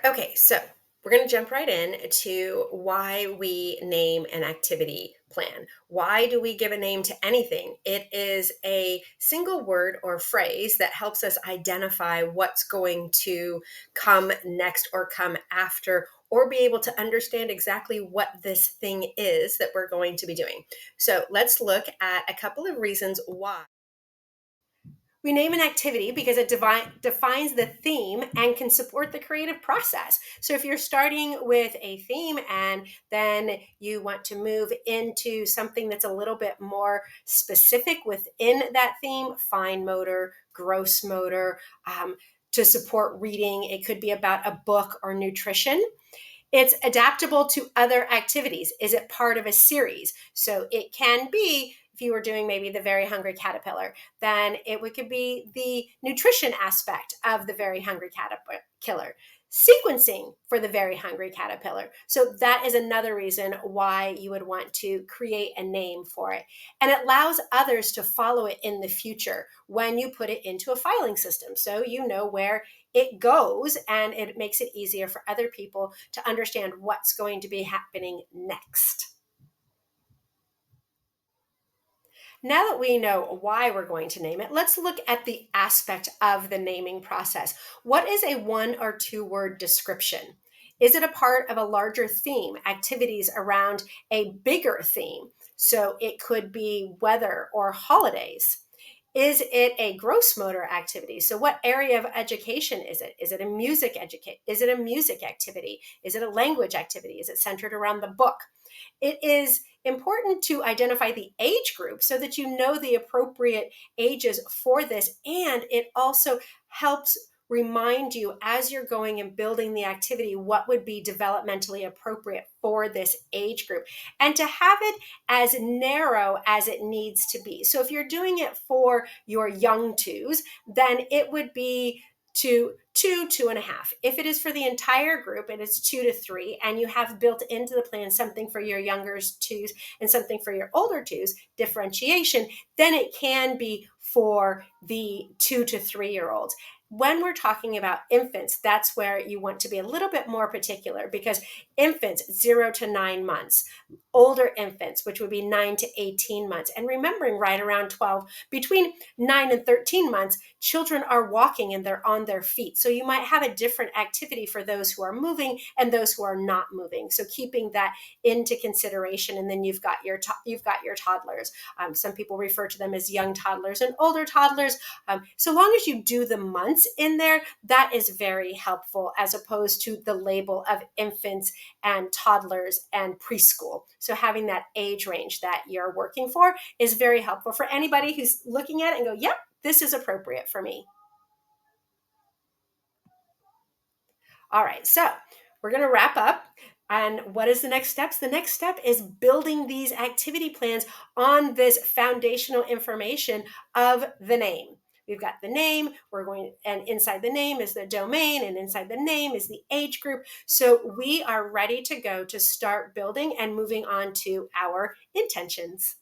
Okay, so we're going to jump right in to why we name an activity plan. Why do we give a name to anything? It is a single word or phrase that helps us identify what's going to come next or come after, or be able to understand exactly what this thing is that we're going to be doing. So let's look at a couple of reasons why. We name an activity because it defines the theme and can support the creative process. So, if you're starting with a theme and then you want to move into something that's a little bit more specific within that theme, fine motor, gross motor, to support reading, it could be about a book or nutrition. It's adaptable to other activities. Is it part of a series? So it can be, if you were doing maybe the Very Hungry Caterpillar, then could be the nutrition aspect of the Very Hungry Caterpillar, sequencing for the Very Hungry Caterpillar. So that is another reason why you would want to create a name for it. And it allows others to follow it in the future when you put it into a filing system. So you know where it goes, and it makes it easier for other people to understand what's going to be happening next. Now that we know why we're going to name it, let's look at the aspect of the naming process. What is a one or two word description? Is it a part of a larger theme, activities around a bigger theme? So it could be weather or holidays. Is it a gross motor activity? So what area of education is it? Is it a Is it a music activity? Is it a language activity? Is it centered around the book? It is important to identify the age group so that you know the appropriate ages for this. And it also helps remind you as you're going and building the activity what would be developmentally appropriate for this age group, and to have it as narrow as it needs to be. So if you're doing it for your young twos, then it would be to 2.5. If it is for the entire group and it's 2 to 3, and you have built into the plan something for your younger twos and something for your older twos, differentiation, then it can be for the 2 to 3 year olds. When we're talking about infants, that's where you want to be a little bit more particular, because infants 0 to 9 months, older infants, which would be 9 to 18 months, and remembering right around 12, between 9 and 13 months, children are walking and they're on their feet. So you might have a different activity for those who are moving and those who are not moving. So keeping that into consideration, and then you've got your toddlers. Some people refer to them as young toddlers and older toddlers. So long as you do the months in there, that is very helpful, as opposed to the label of infants and toddlers and preschool. So having that age range that you're working for is very helpful for anybody who's looking at it and go, yep, this is appropriate for me. All right, so we're going to wrap up. And what is the next steps? The next step is building these activity plans on this foundational information of the name. We've got the name, and inside the name is the domain, and inside the name is the age group. So we are ready to go to start building and moving on to our intentions.